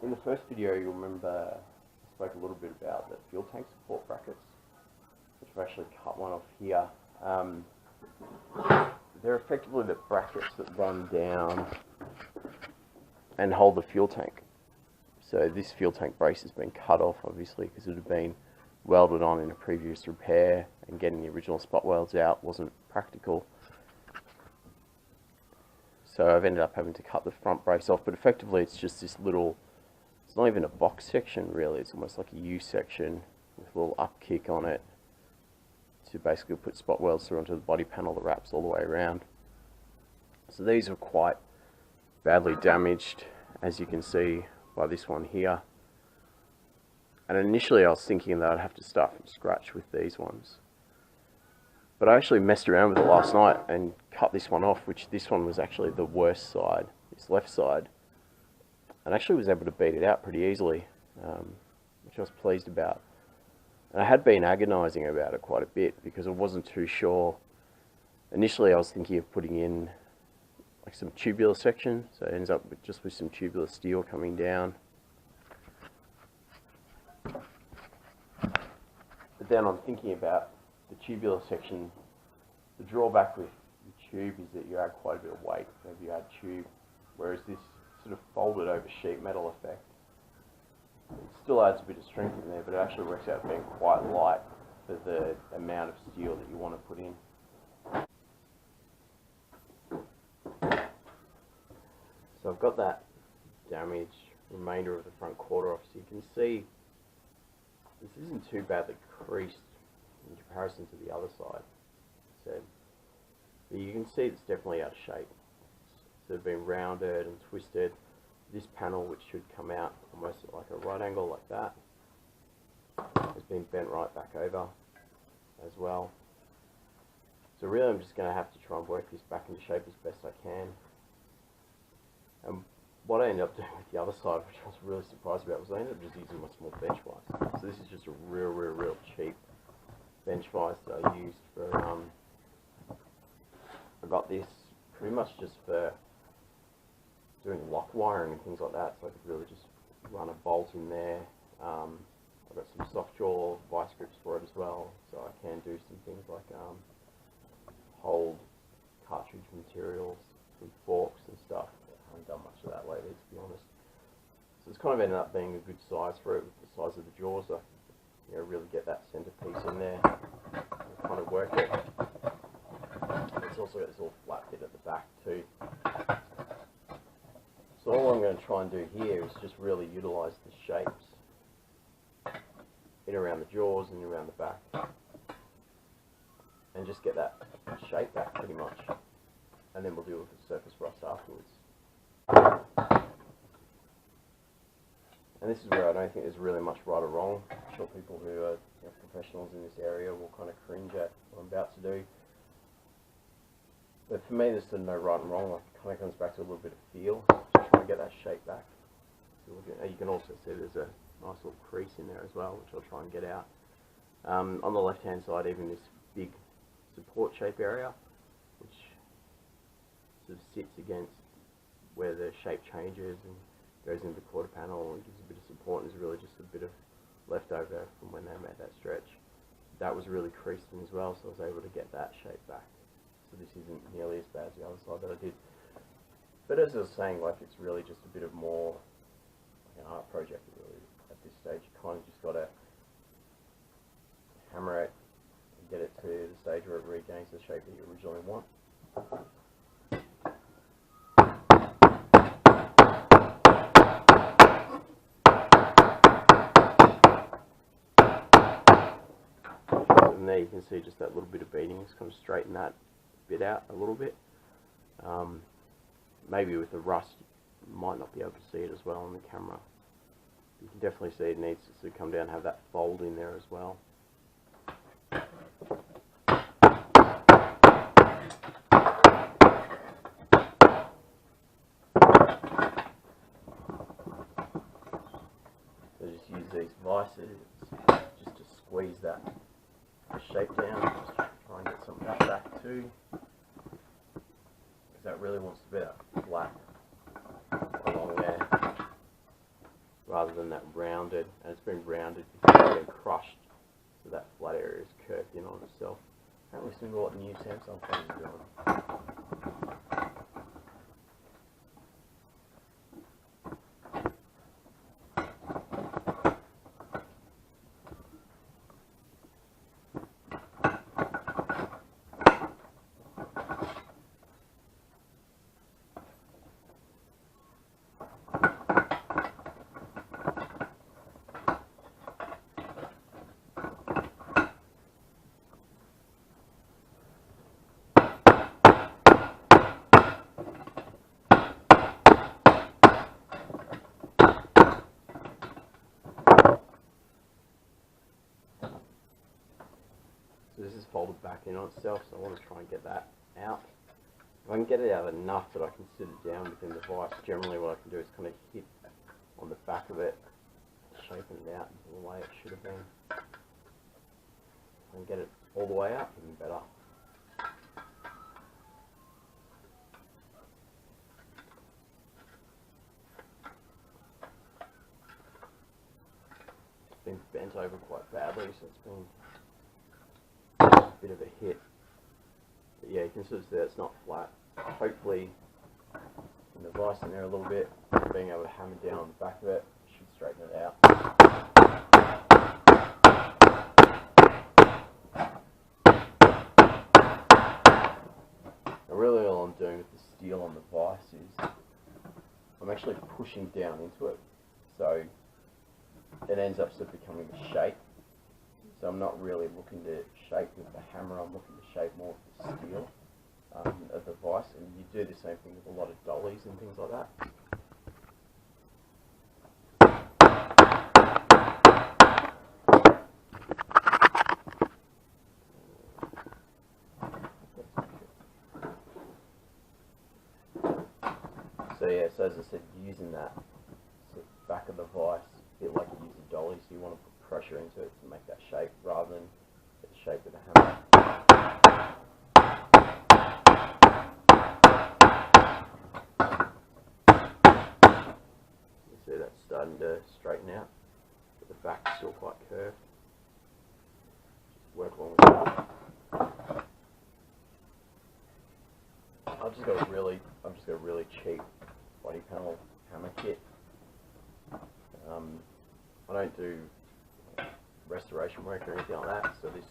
In the first video, you'll remember I spoke a little bit about the fuel tank support brackets, which I've actually cut one off here. They're effectively the brackets that run down and hold the fuel tank. So this fuel tank brace has been cut off, obviously, because it had been welded on in a previous repair, and getting the original spot welds out wasn't practical. So I've ended up having to cut the front brace off, but effectively it's just this little, it's not even a box section really, it's almost like a U section with a little up kick on it to basically put spot welds through onto the body panel that wraps all the way around. So these are quite badly damaged, as you can see by this one here. And initially I was thinking that I'd have to start from scratch with these ones. But I actually messed around with it last night and cut this one off, which this one was actually the worst side, this left side. And actually was able to beat it out pretty easily, which I was pleased about. And I had been agonising about it quite a bit because I wasn't too sure. Initially I was thinking of putting in like some tubular section, so it ends up just with some tubular steel coming down. But then I'm thinking about the tubular section. The drawback with the tube is that you add quite a bit of weight whenever you add tube, whereas this sort of folded over sheet metal effect, it still adds a bit of strength in there, but it actually works out being quite light for the amount of steel that you want to put in. So I've got that damaged remainder of the front quarter off, so you can see this isn't too badly creased in comparison to the other side. So but you can see it's definitely out of shape. It's sort of been rounded and twisted. This panel, which should come out almost like a right angle like that, has been bent right back over as well. So really I'm just going to have to try and work this back into shape as best I can. And what I ended up doing with the other side, which I was really surprised about, was I ended up just using my small bench vise. So this is just a real cheap bench vise that I used for, I got this pretty much just for doing lock wiring and things like that, so I could really just run a bolt in there. I've got some soft jaw vice grips for it as well, so I can do some things like hold cartridge materials with forks and stuff. I haven't done much of that lately, to be honest. So it's kind of ended up being a good size for it with the size of the jaws. I can really get that centerpiece in there and kind of work it. It's also got this little flat bit at the back too. So all I'm going to try and do here is just really utilise the shapes in around the jaws and around the back, and just get that shape back pretty much, and then we'll deal with the surface rust afterwards. And this is where I don't think there's really much right or wrong. I'm sure people who are professionals in this area will kind of cringe at what I'm about to do. But for me, there's no right and wrong. Like, it kind of comes back to a little bit of feel. Just trying to get that shape back. So you can also see there's a nice little crease in there as well, which I'll try and get out. On the left-hand side, even this big support shape area, which sort of sits against where the shape changes and goes into the quarter panel and gives a bit of support, and is really just a bit of leftover from when they made that stretch. That was really creased in as well, so I was able to get that shape back. So this isn't nearly as bad as the other side that I did. But as I was saying, like, it's really just a bit of more like an art project really at this stage. You kind of just got to hammer it and get it to the stage where it regains the shape that you originally want. And there you can see just that little bit of beading. It's kind of straighten that bit out a little bit. Maybe with the rust you might not be able to see it as well on the camera. You can definitely see it needs to come down and have that fold in there as well. So just use these vices just to squeeze that shape down. Just try and get some of that back too, because that really wants to be that flat along there. rather than that rounded, and it's been rounded because it's been crushed, so that flat area is curved in on itself. Apparently listen to what the new Samsung phone is doing. So this is folded back in on itself, so I want to try and get that out. If I can get it out enough that I can sit it down within the vise, generally what I can do is kind of hit on the back of it, shaping it out the way it should have been. And get it all the way out, even better. It's been bent over quite badly, so it's been a bit of a hit. But yeah, you can sort of see that it's not flat. Hopefully, in the vise in there a little bit, being able to hammer down on the back of it should straighten it out. Now really all I'm doing with the steel on the vise is I'm actually pushing down into it, so it ends up sort of becoming a shape. So I'm not really looking to shape with the hammer, I'm looking to shape more with the steel of the vise, and you do the same thing with a lot of dollies and things like that. So yeah, so as I said, using that sort of back of the vise, a bit like you use a dolly, so you want to put pressure into it to make that shape rather than the shape with a hammer. You see that's starting to straighten out, but the back's still quite curved. Just work along with that. I've just got a really cheap body panel hammer kit. I don't do restoration work or anything like that, so this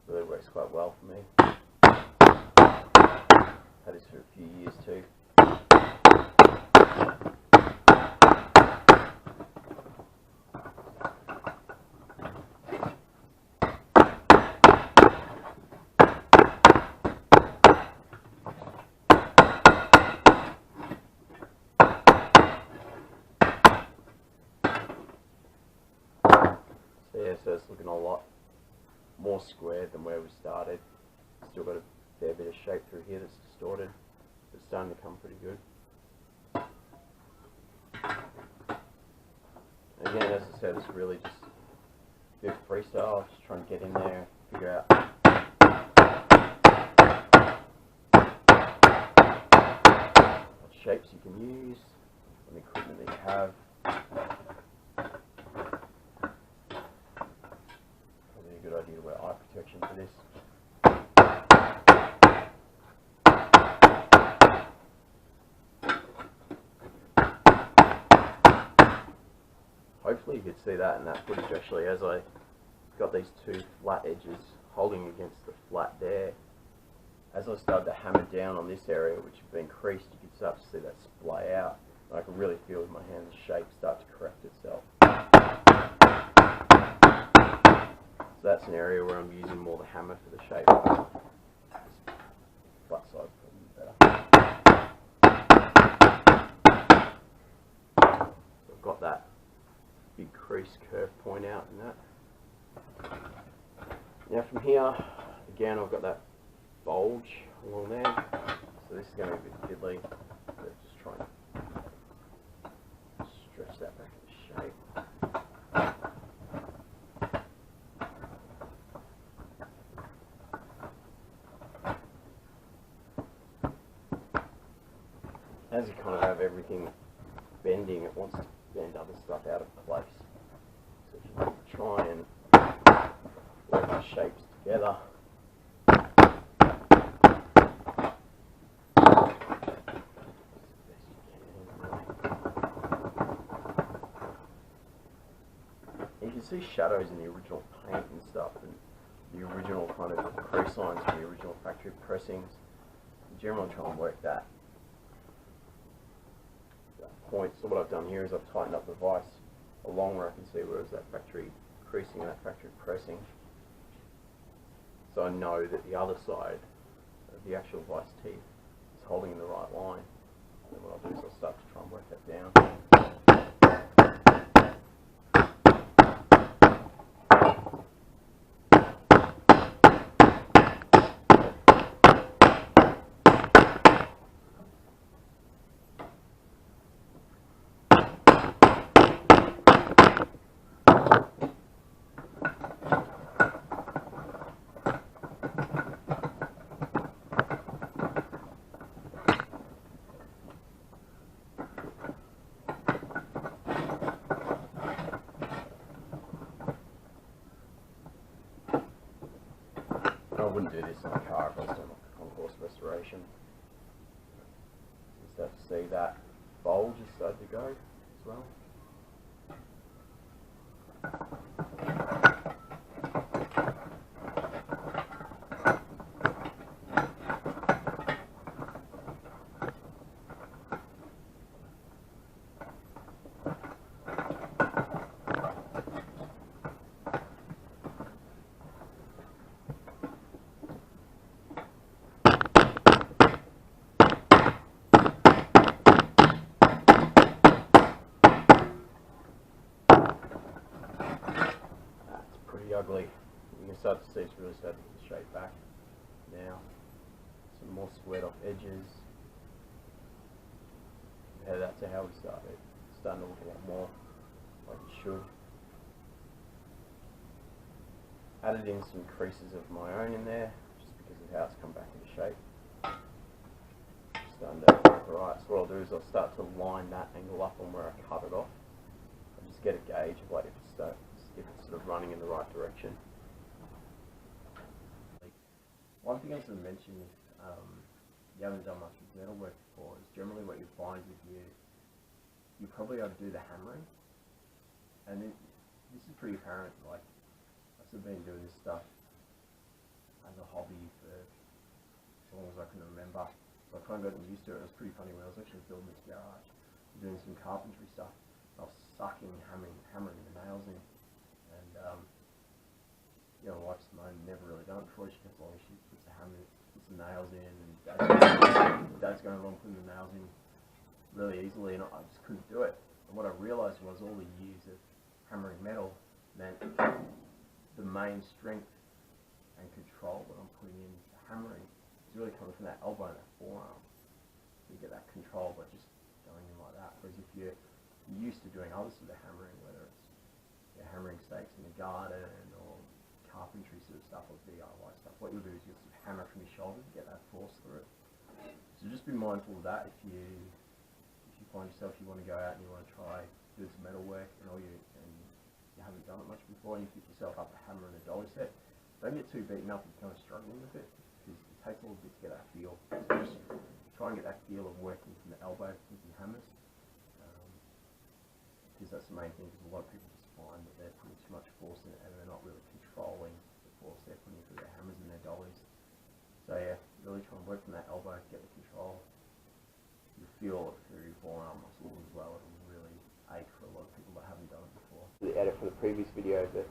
really works quite well for me. Had this for a few years too. Yeah, so it's looking a lot more square than where we started. Still got a fair bit of shape through here that's distorted, but it's starting to come pretty good. Again, as I said, it's really just a bit of freestyle, just trying to get in there, figure out what shapes you can use, what equipment that you have. Good idea to wear eye protection for this. Hopefully you could see that in that footage actually, as I got these two flat edges holding against the flat there. As I started to hammer down on this area, which had been creased, you could start to see that splay out. And I could really feel with my hand the shape start to correct itself. So that's an area where I'm using more the hammer for the shape. Flat side probably better. So I've got that big crease curve point out in that. Now from here, again I've got that bulge along there. So this is going to be a bit fiddly. So just try and stretch that back into shape. As you kind of have everything bending, it wants to bend other stuff out of together. You can see shadows in the original paint and stuff, and the original kind of crease lines from the original factory pressings. Generally try and work that point. So what I've done here is I've tightened up the vise along where I can see where was that factory creasing and that factory pressing. So I know that the other side of the actual vise teeth is holding in the right line. And then what I'll do is I'll start to try and work that down. I wouldn't do this on a car if I was doing like a concourse restoration. You start to see that bulge is starting to go as well. Ugly. You can start to see it's really starting to get the shape back now. Some more squared off edges. Compare that to how we started. It's starting to look a lot more like it should. Added in some creases of my own in there, just because of how it's come back into shape. Starting to look right. So what I'll do is I'll start to line that angle up on where I cut it off. I'll just get a gauge of like if it's sort of running in the right direction. One thing I was going to mention, if you haven't done much with metalwork before, is generally what you find with you probably ought to do the hammering. And this is pretty apparent. Like, I've sort of been doing this stuff as a hobby for as long as I can remember. So I kind of gotten used to it. It was pretty funny when I was actually building this garage, doing some carpentry stuff. I was sucking, hammering the nails in. And you know, my wife's never really done it before. She comes along, she puts the hammer, puts the nails in, and Dad's going along putting the nails in really easily, and I just couldn't do it. And what I realised was all the years of hammering metal meant the main strength and control that I'm putting in the hammering is really coming from that elbow and that forearm. So you get that control by just going in like that. Whereas if you're used to doing other sort of hammering, whether it's hammering stakes in the garden or carpentry sort of stuff or DIY stuff, what you'll do is you'll sort of hammer from your shoulder to get that force through it. So just be mindful of that if you find yourself you want to go out and you want to try do some metal work and you haven't done it much before and you pick yourself up a hammer and a dolly set. Don't get too beaten up and kind of struggling with it, because it takes a little bit to get that feel. So just try and get that feel of working from the elbow with your hammers, because that's the main thing, because a lot of people just find that they're putting too much force in it and they're not really controlling the force they're putting through their hammers and their dollies. So yeah, really try and work from that elbow, get the control. You feel it through your forearm muscle as well. It'll really ache for a lot of people that haven't done it before. The edit from the previous video, but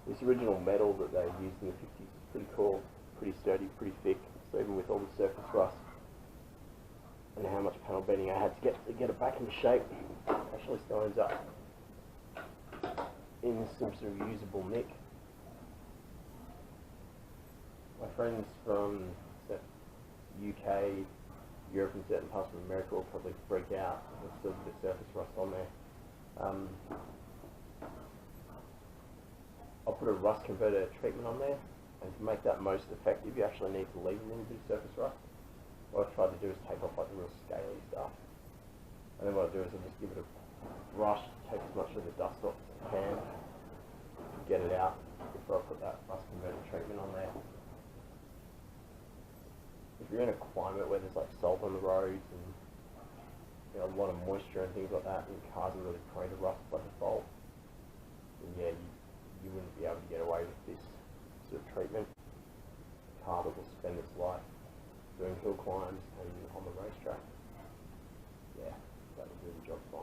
this original metal that they used in the 50s is pretty cool, pretty sturdy, pretty thick. So even with all the surface rust and how much panel bending I had to get it back into shape, it actually stands up in some sort of usable nick. My friends from the UK, Europe and certain parts of America will probably freak out if there's still a bit of surface rust on there. I'll put a rust converter treatment on there, and to make that most effective you actually need to leave a little bit of surface rust. What I've tried to do is take off like the real scaly stuff, and then what I do is I just give it a brush, take as much of the dust off as I can, get it out before I put that rust converter treatment on there. if you're in a climate where there's like salt on the roads and a lot of moisture and things like that, and cars are really prone to rust by default, then yeah, you wouldn't be able to get away with this sort of treatment. A car that will spend its life doing hill climbs and on the racetrack, yeah, that would do the job.